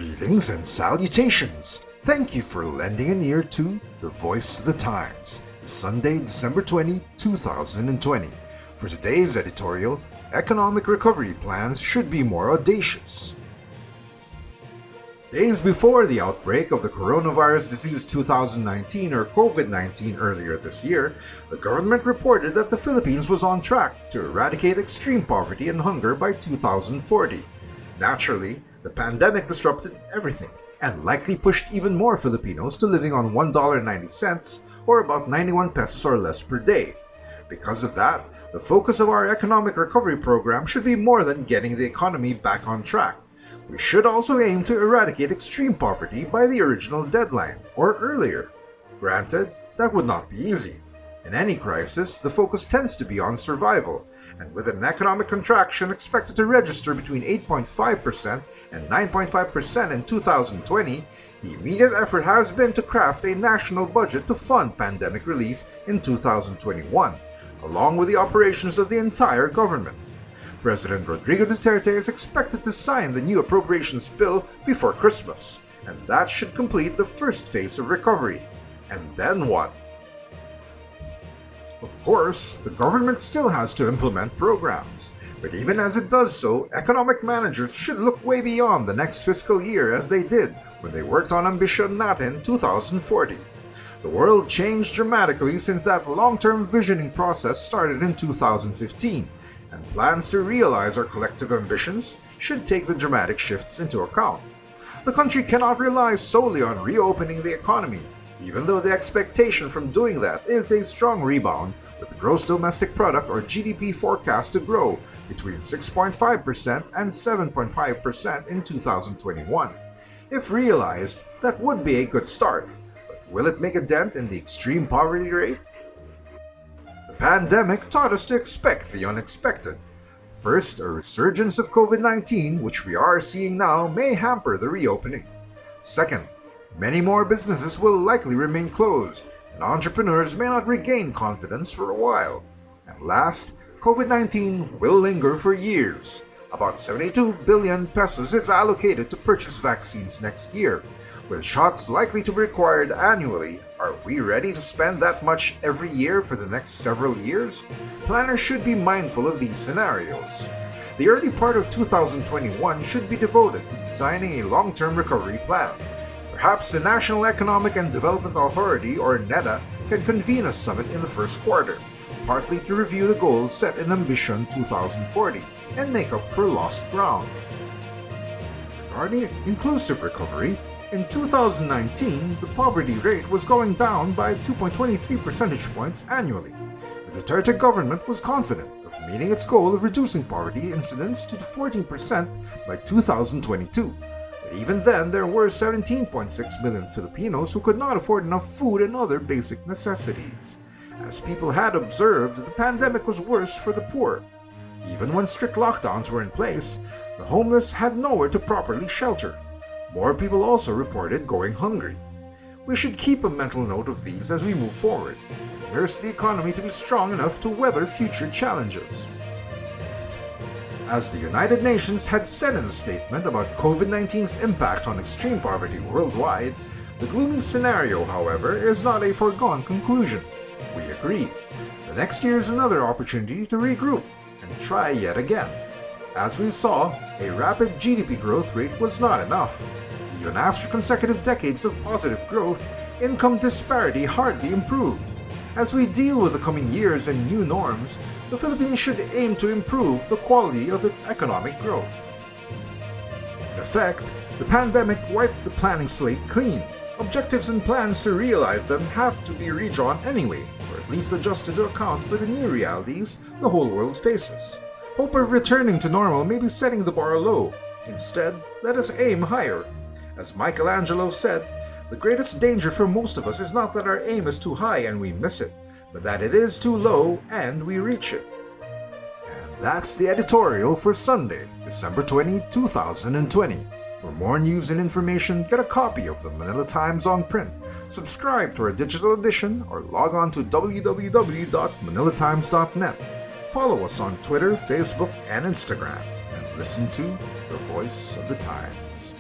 Greetings and salutations. Thank you for lending an ear to The Voice of the Times, Sunday, December 20, 2020. For today's editorial, economic recovery plans should be more audacious. Days before the outbreak of the coronavirus disease 2019 or COVID-19 earlier this year, the government reported that the Philippines was on track to eradicate extreme poverty and hunger by 2040. Naturally, the pandemic disrupted everything and likely pushed even more Filipinos to living on $1.90 or about 91 pesos or less per day. Because of that, the focus of our economic recovery program should be more than getting the economy back on track. We should also aim to eradicate extreme poverty by the original deadline, or earlier. Granted, that would not be easy. In any crisis, the focus tends to be on survival, and with an economic contraction expected to register between 8.5% and 9.5% in 2020, the immediate effort has been to craft a national budget to fund pandemic relief in 2021, along with the operations of the entire government. President Rodrigo Duterte is expected to sign the new appropriations bill before Christmas, and that should complete the first phase of recovery. And then what? Of course, the government still has to implement programs, but even as it does so, economic managers should look way beyond the next fiscal year as they did when they worked on Ambisyon Natin 2040. The world changed dramatically since that long-term visioning process started in 2015, and plans to realize our collective ambitions should take the dramatic shifts into account. The country cannot rely solely on reopening the economy, even though the expectation from doing that is a strong rebound, with the gross domestic product or GDP forecast to grow between 6.5% and 7.5% in 2021. If realized, that would be a good start, but will it make a dent in the extreme poverty rate? The pandemic taught us to expect the unexpected. First, a resurgence of COVID-19, which we are seeing now, may hamper the reopening. Second, many more businesses will likely remain closed, and entrepreneurs may not regain confidence for a while. And last, COVID-19 will linger for years. About 72 billion pesos is allocated to purchase vaccines next year. With shots likely to be required annually, are we ready to spend that much every year for the next several years? Planners should be mindful of these scenarios. The early part of 2021 should be devoted to designing a long-term recovery plan. Perhaps the National Economic and Development Authority, or NEDA, can convene a summit in the first quarter, partly to review the goals set in Ambisyon 2040 and make up for lost ground. Regarding inclusive recovery, in 2019, the poverty rate was going down by 2.23 percentage points annually. The Duterte government was confident of meeting its goal of reducing poverty incidence to 14% by 2022. But even then, there were 17.6 million Filipinos who could not afford enough food and other basic necessities. As people had observed, the pandemic was worse for the poor. Even when strict lockdowns were in place, the homeless had nowhere to properly shelter. More people also reported going hungry. We should keep a mental note of these as we move forward, and nurse the economy to be strong enough to weather future challenges. As the United Nations had said in a statement about COVID-19's impact on extreme poverty worldwide, the gloomy scenario, however, is not a foregone conclusion. We agree. The next year is another opportunity to regroup and try yet again. As we saw, a rapid GDP growth rate was not enough. Even after consecutive decades of positive growth, income disparity hardly improved. As we deal with the coming years and new norms, the Philippines should aim to improve the quality of its economic growth. In effect, the pandemic wiped the planning slate clean. Objectives and plans to realize them have to be redrawn anyway, or at least adjusted to account for the new realities the whole world faces. Hope of returning to normal may be setting the bar low. Instead, let us aim higher. As Michelangelo said, the greatest danger for most of us is not that our aim is too high and we miss it, but that it is too low and we reach it. And that's the editorial for Sunday, December 20, 2020. For more news and information, get a copy of the Manila Times on print, subscribe to our digital edition, or log on to www.manilatimes.net. Follow us on Twitter, Facebook, and Instagram, and listen to The Voice of the Times.